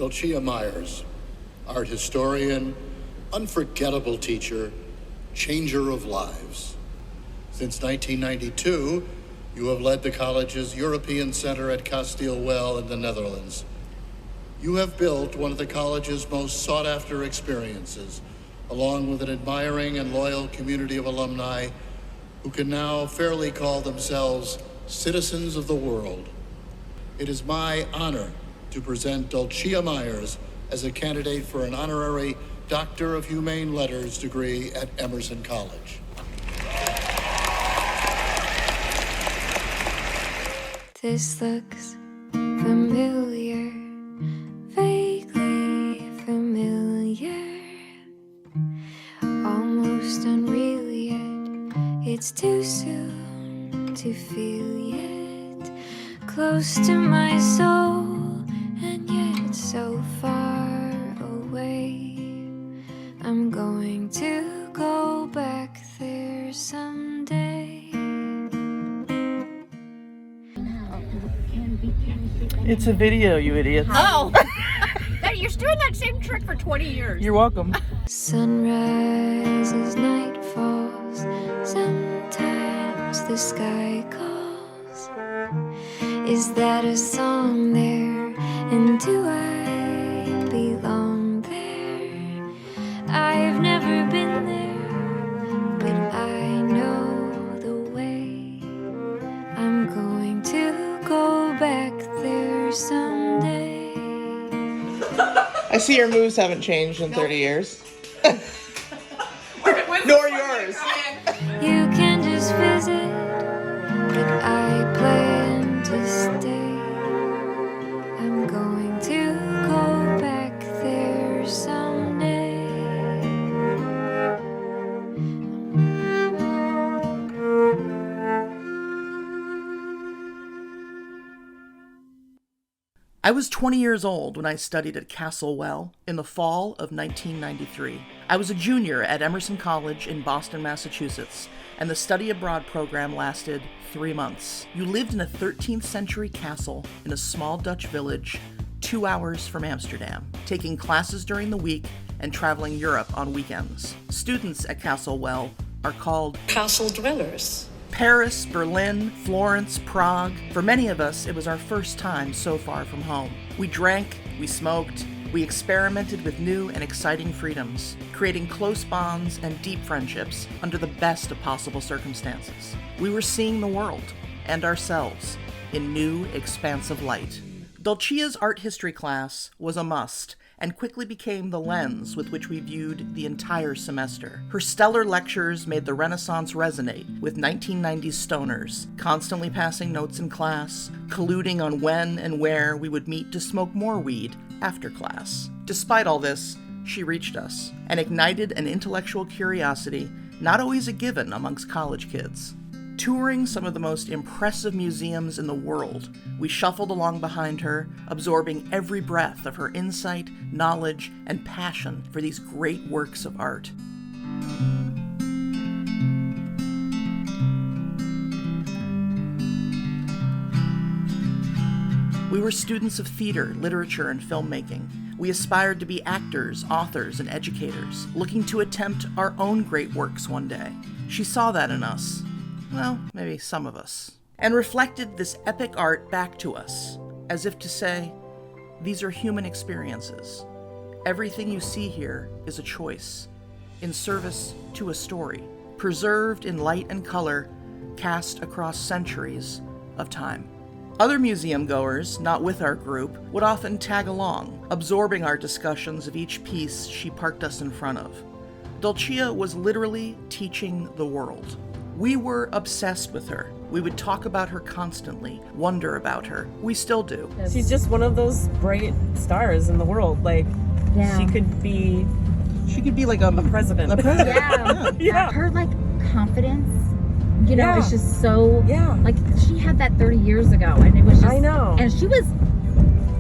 Dulcia Myers, art historian, unforgettable teacher, changer of lives. Since 1992, you have led the college's European Center at Kasteel Well in the Netherlands. You have built one of the college's most sought-after experiences, along with an admiring and loyal community of alumni who can now fairly call themselves citizens of the world. It is my honor to present Dulcia Myers as a candidate for an honorary Doctor of Humane Letters degree at Emerson College. This looks familiar, vaguely familiar, almost unreal yet. It's too soon to feel yet, close to my soul, and yet so far away. I'm going to go back there someday. It's a video, you idiots. Oh! You're doing that same trick for 20 years. You're welcome. Sunrise as night falls, sometimes the sky calls. Is that a song there? And do I belong there? I've never been there, but I know the way. I'm going to go back there someday. I see your moves haven't changed in 30 years. Nor yours. You can just visit, but I plan to stay. I'm going to go back there someday. I was 20 years old when I studied at Kasteel Well in the fall of 1993. I was a junior at Emerson College in Boston, Massachusetts, and the study abroad program lasted 3 months. You lived in a 13th century castle in a small Dutch village 2 hours from Amsterdam, taking classes during the week and traveling Europe on weekends. Students at Kasteel Well are called castle dwellers. Paris, Berlin, Florence, Prague. For many of us, it was our first time so far from home. We drank, we smoked, we experimented with new and exciting freedoms, creating close bonds and deep friendships under the best of possible circumstances. We were seeing the world and ourselves in new, expansive light. Dulcia's art history class was a must, and quickly became the lens with which we viewed the entire semester. Her stellar lectures made the Renaissance resonate with 1990s stoners, constantly passing notes in class, colluding on when and where we would meet to smoke more weed after class. Despite all this, she reached us and ignited an intellectual curiosity not always a given amongst college kids. Touring some of the most impressive museums in the world, we shuffled along behind her, absorbing every breath of her insight, knowledge, and passion for these great works of art. We were students of theater, literature, and filmmaking. We aspired to be actors, authors, and educators, looking to attempt our own great works one day. She saw that in us. Well, maybe some of us, and reflected this epic art back to us, as if to say, these are human experiences. Everything you see here is a choice, in service to a story, preserved in light and color, cast across centuries of time. Other museum goers, not with our group, would often tag along, absorbing our discussions of each piece she parked us in front of. Dulcia was literally teaching the world. We were obsessed with her. We would talk about her constantly, wonder about her. We still do. She's just one of those bright stars in the world. Like, she could be like a president. Yeah. Her, like, confidence, you know, it's just so, like, she had that 30 years ago, and it was just, I know. And she was,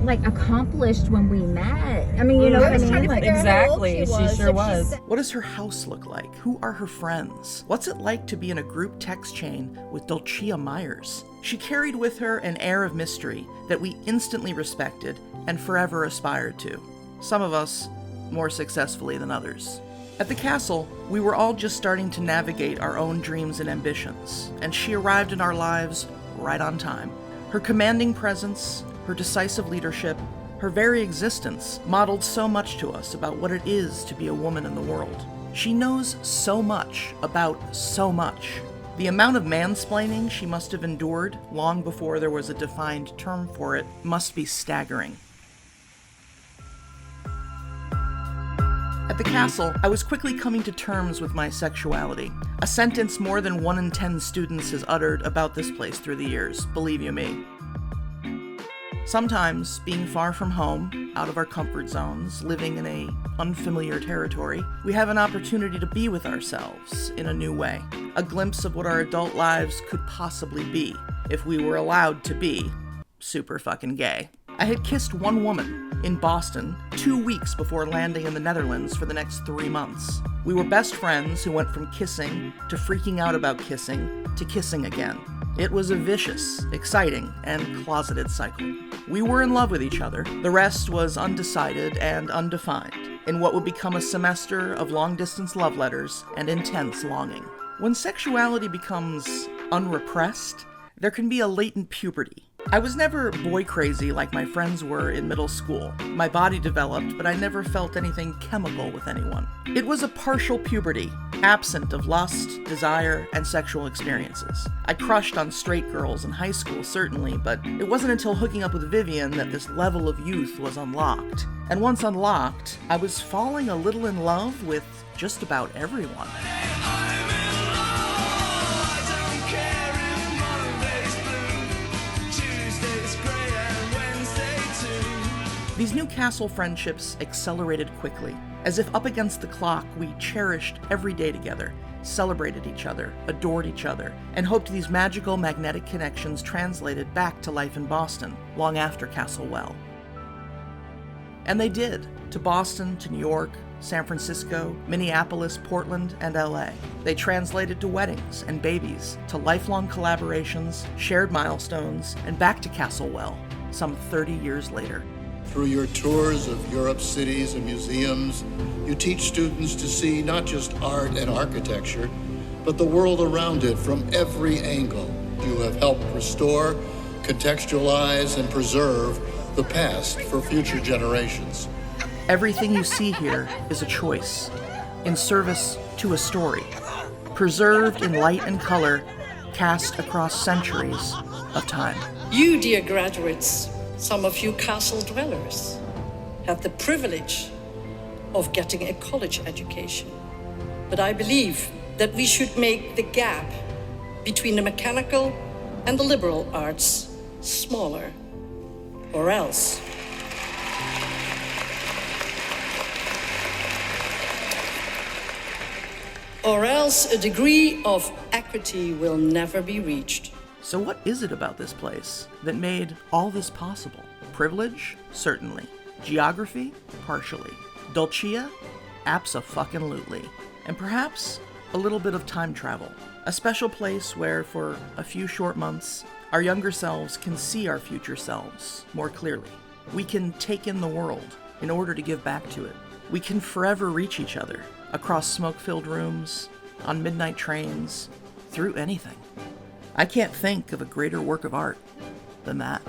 like, accomplished when we met. I mean, you know what I trying mean? to Like, figure out how old Exactly, she she sure if was. said- What does her house look like? Who are her friends? What's it like to be in a group text chain with Dulcia Myers? She carried with her an air of mystery that we instantly respected and forever aspired to. Some of us more successfully than others. At the castle, we were all just starting to navigate our own dreams and ambitions, and she arrived in our lives right on time. Her commanding presence, her decisive leadership, her very existence modeled so much to us about what it is to be a woman in the world. She knows so much about so much. The amount of mansplaining she must have endured long before there was a defined term for it must be staggering. At the castle, I was quickly coming to terms with my sexuality, a sentence more than 1 in 10 students has uttered about this place through the years, believe you me. Sometimes, being far from home, out of our comfort zones, living in a unfamiliar territory, we have an opportunity to be with ourselves in a new way, a glimpse of what our adult lives could possibly be if we were allowed to be super fucking gay. I had kissed one woman in Boston 2 weeks before landing in the Netherlands for the next 3 months. We were best friends who went from kissing to freaking out about kissing to kissing again. It was a vicious, exciting, and closeted cycle. We were in love with each other. The rest was undecided and undefined, in what would become a semester of long-distance love letters and intense longing. When sexuality becomes unrepressed, there can be a latent puberty. I was never boy crazy like my friends were in middle school. My body developed, but I never felt anything chemical with anyone. It was a partial puberty, absent of lust, desire, and sexual experiences. I crushed on straight girls in high school, certainly, but it wasn't until hooking up with Vivian that this level of youth was unlocked. And once unlocked, I was falling a little in love with just about everyone. These new castle friendships accelerated quickly. As if up against the clock, we cherished every day together, celebrated each other, adored each other, and hoped these magical magnetic connections translated back to life in Boston long after Kasteel Well. And they did, to Boston, to New York, San Francisco, Minneapolis, Portland, and LA. They translated to weddings and babies, to lifelong collaborations, shared milestones, and back to Kasteel Well, some 30 years later. Through your tours of Europe's cities and museums, you teach students to see not just art and architecture, but the world around it from every angle. You have helped restore, contextualize, and preserve the past for future generations. Everything you see here is a choice, in service to a story, preserved in light and color, cast across centuries of time. You, dear graduates, some of you castle dwellers, have the privilege of getting a college education. But I believe that we should make the gap between the mechanical and the liberal arts smaller, or else a degree of equity will never be reached. So what is it about this place that made all this possible? Privilege? Certainly. Geography? Partially. Dulcia? Abso-fucking-lutely. And perhaps a little bit of time travel. A special place where, for a few short months, our younger selves can see our future selves more clearly. We can take in the world in order to give back to it. We can forever reach each other across smoke-filled rooms, on midnight trains, through anything. I can't think of a greater work of art than that.